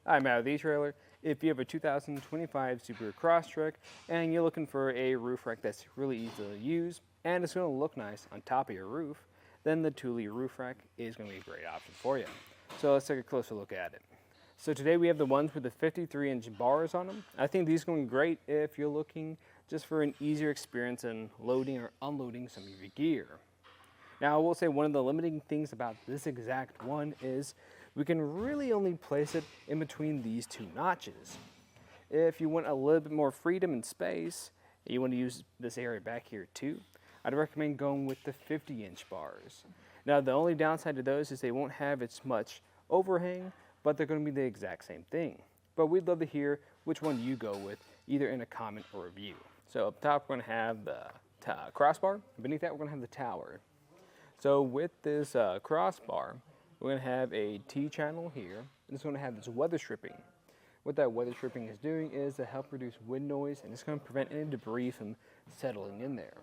I'm out of the etrailer. If you have a 2025 Subaru Crosstrek and you're looking for a roof rack that's really easy to use and it's going to look nice on top of your roof, then the Thule Roof Rack is going to be a great option for you. So let's take a closer look at it. So today we have the ones with the 53-inch bars on them. I think these are going to be great if you're looking just for an easier experience in loading or unloading some of your gear. Now I will say one of the limiting things about this exact one is we can really only place it in between these two notches. If you want a little bit more freedom and space, and you want to use this area back here too, I'd recommend going with the 50-inch bars. Now the only downside to those is they won't have as much overhang, but they're going to be the exact same thing. But we'd love to hear which one you go with, either in a comment or review. So up top we're going to have the crossbar, beneath that we're going to have the tower. So with this crossbar, we're going to have a T-channel here, and it's going to have this weather stripping. What that weather stripping is doing is to help reduce wind noise, and it's going to prevent any debris from settling in there.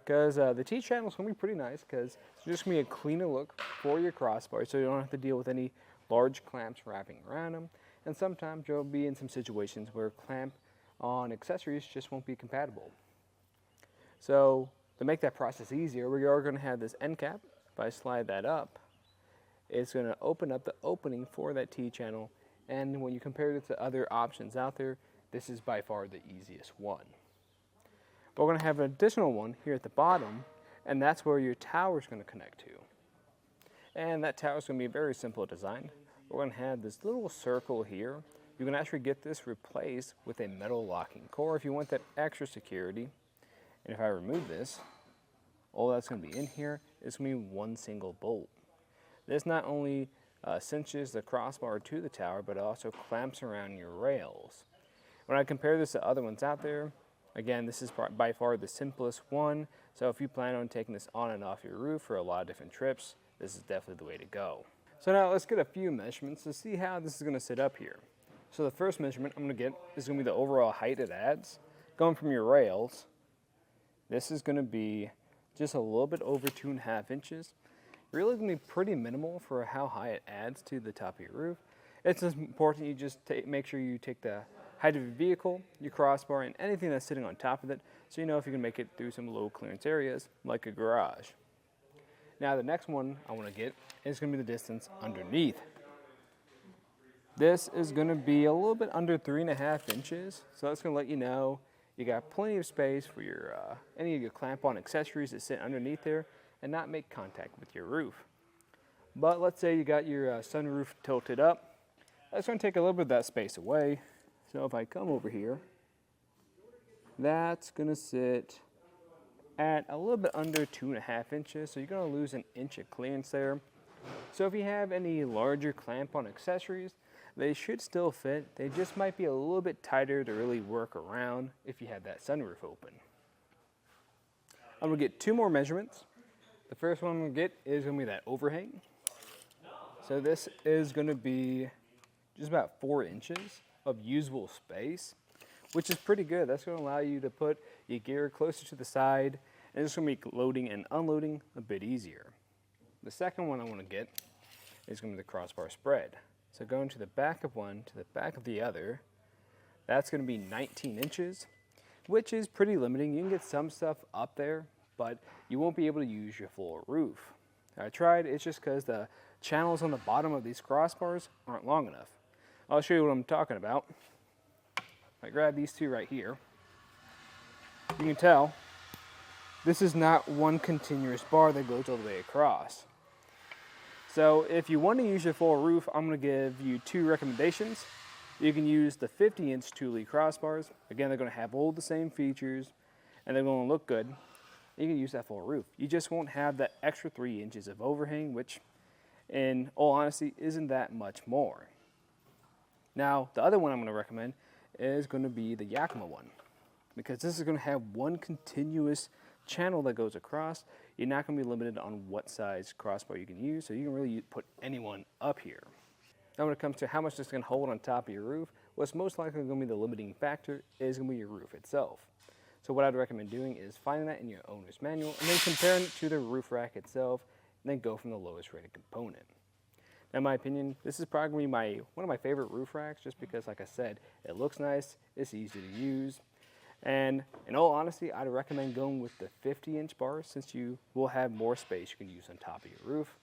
Because the T-channel is going to be pretty nice, because it's just going to be a cleaner look for your crossbar, so you don't have to deal with any large clamps wrapping around them. And sometimes you'll be in some situations where clamp on accessories just won't be compatible. So to make that process easier, we are going to have this end cap. If I slide that up, it's going to open up the opening for that T-channel, and when you compare it to other options out there, this is by far the easiest one. But we're going to have an additional one here at the bottom, and that's where your tower is going to connect to. And that tower is going to be very simple design. We're going to have this little circle here. You can actually get this replaced with a metal locking core if you want that extra security. And if I remove this, all that's going to be in here is going to be one single bolt. This not only cinches the crossbar to the tower, but it also clamps around your rails. When I compare this to other ones out there, again, this is by far the simplest one. So if you plan on taking this on and off your roof for a lot of different trips, this is definitely the way to go. So now let's get a few measurements to see how this is going to sit up here. So the first measurement I'm going to get is going to be the overall height it adds. Going from your rails, this is going to be just a little bit over 2.5 inches. Really going to be pretty minimal for how high it adds to the top of your roof. It's just important you just make sure you take the height of your vehicle, your crossbar, and anything that's sitting on top of it, so you know if you can make it through some low clearance areas like a garage. Now the next one I want to get is going to be the distance underneath. This is going to be a little bit under 3.5 inches, so that's going to let you know you got plenty of space for your any of your clamp-on accessories that sit underneath there and not make contact with your roof. But let's say you got your sunroof tilted up. That's going to take a little bit of that space away. So if I come over here, that's going to sit at a little bit under 2.5 inches. So you're going to lose an inch of clearance there. So if you have any larger clamp-on accessories, they should still fit. They just might be a little bit tighter to really work around if you have that sunroof open. I'm going to get two more measurements. The first one I'm going to get is going to be that overhang. So this is going to be just about 4 inches of usable space, which is pretty good. That's going to allow you to put your gear closer to the side, and it's going to make loading and unloading a bit easier. The second one I want to get is going to be the crossbar spread. So going to the back of one to the back of the other, that's going to be 19 inches, which is pretty limiting. You can get some stuff up there, but you won't be able to use your full roof. I tried, it's just because the channels on the bottom of these crossbars aren't long enough. I'll show you what I'm talking about. If I grab these two right here, you can tell this is not one continuous bar that goes all the way across. So if you want to use your full roof, I'm going to give you two recommendations. You can use the 50-inch Thule crossbars. Again, they're going to have all the same features, and they're going to look good. You can use that full roof. You just won't have that extra 3 inches of overhang, which, in all honesty, isn't that much more. Now, the other one I'm going to recommend is going to be the Yakima one, because this is going to have one continuous channel that goes across. You're not going to be limited on what size crossbar you can use, so you can really put anyone up here. Now when it comes to how much this can hold on top of your roof, what's most likely going to be the limiting factor is going to be your roof itself. So what I'd recommend doing is finding that in your owner's manual and then comparing it to the roof rack itself, and then go from the lowest rated component. In my opinion, this is probably one of my favorite roof racks just because, like I said, it looks nice, it's easy to use. And in all honesty, I'd recommend going with the 50-inch bars since you will have more space you can use on top of your roof.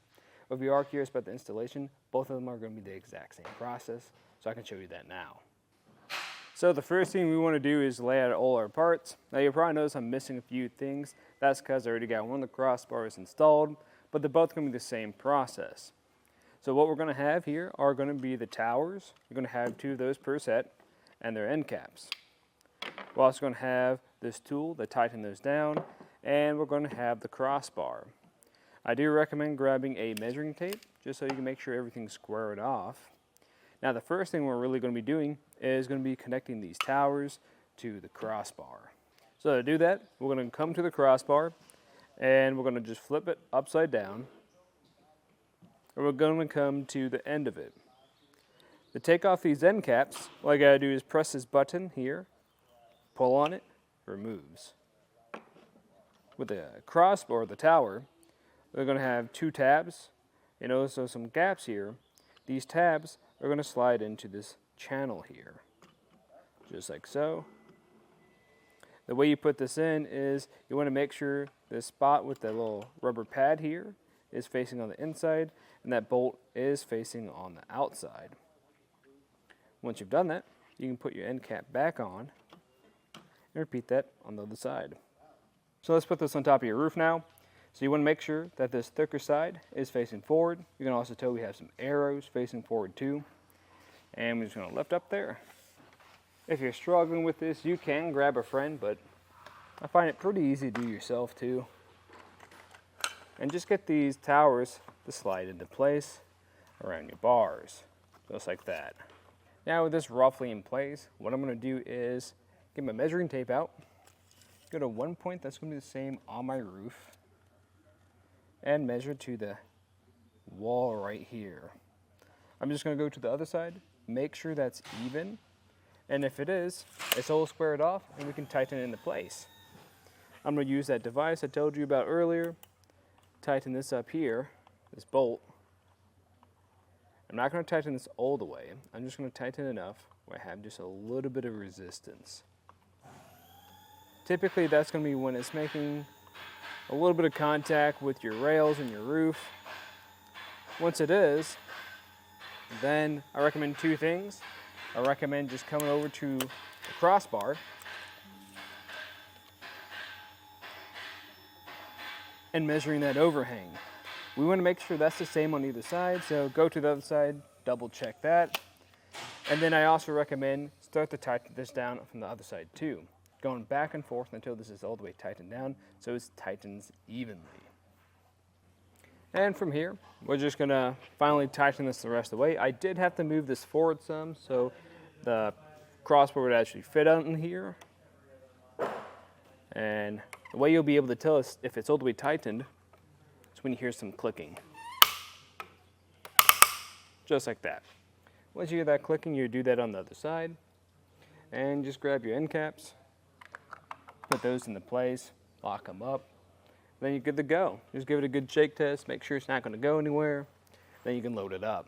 If you are curious about the installation, both of them are going to be the exact same process, so I can show you that now. So the first thing we want to do is lay out all our parts. Now you'll probably notice I'm missing a few things. That's because I already got one of the crossbars installed, but they're both going to be the same process. So what we're going to have here are going to be the towers. You're going to have 2 of those per set and their end caps. We're also going to have this tool that tightens those down, and we're going to have the crossbar. I do recommend grabbing a measuring tape just so you can make sure everything's squared off. Now the first thing we're really going to be doing is going to be connecting these towers to the crossbar. So to do that, we're going to come to the crossbar and we're going to just flip it upside down, and we're going to come to the end of it. To take off these end caps, all I got to do is press this button here, pull on it, removes. With the crossbar, or the tower, we're going to have 2 tabs and also some gaps here. These tabs are going to slide into this channel here, just like so. The way you put this in is you want to make sure the spot with the little rubber pad here is facing on the inside and that bolt is facing on the outside. Once you've done that, you can put your end cap back on and repeat that on the other side. So let's put this on top of your roof now. So you want to make sure that this thicker side is facing forward. You can also tell we have some arrows facing forward too. And we're just going to lift up there. If you're struggling with this, you can grab a friend, but I find it pretty easy to do yourself too. And just get these towers to slide into place around your bars, just like that. Now with this roughly in place, what I'm going to do is get my measuring tape out, go to one point that's going to be the same on my roof, and measure to the wall right here. I'm just going to go to the other side, make sure that's even, and if it is, it's all squared off and we can tighten it into place. I'm going to use that device I told you about earlier, tighten this up here, this bolt. I'm not going to tighten this all the way, I'm just going to tighten enough where I have just a little bit of resistance. Typically that's going to be when it's making a little bit of contact with your rails and your roof. Once it is, then I recommend 2 things. I recommend just coming over to the crossbar and measuring that overhang. We want to make sure that's the same on either side, so go to the other side, double check that. And then I also recommend start to tighten this down from the other side too, going back and forth until this is all the way tightened down so it tightens evenly. And from here, we're just going to finally tighten this the rest of the way. I did have to move this forward some so the crossbar would actually fit out in here. And the way you'll be able to tell us if it's all the way tightened is when you hear some clicking. Just like that. Once you hear that clicking, you do that on the other side. And just grab your end caps, put those into place, lock them up. Then you're good to go. Just give it a good shake test, make sure it's not going to go anywhere. Then you can load it up.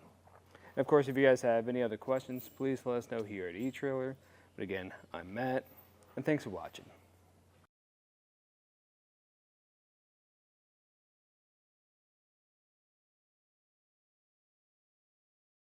And of course, if you guys have any other questions, please let us know here at eTrailer. But again, I'm Matt, and thanks for watching.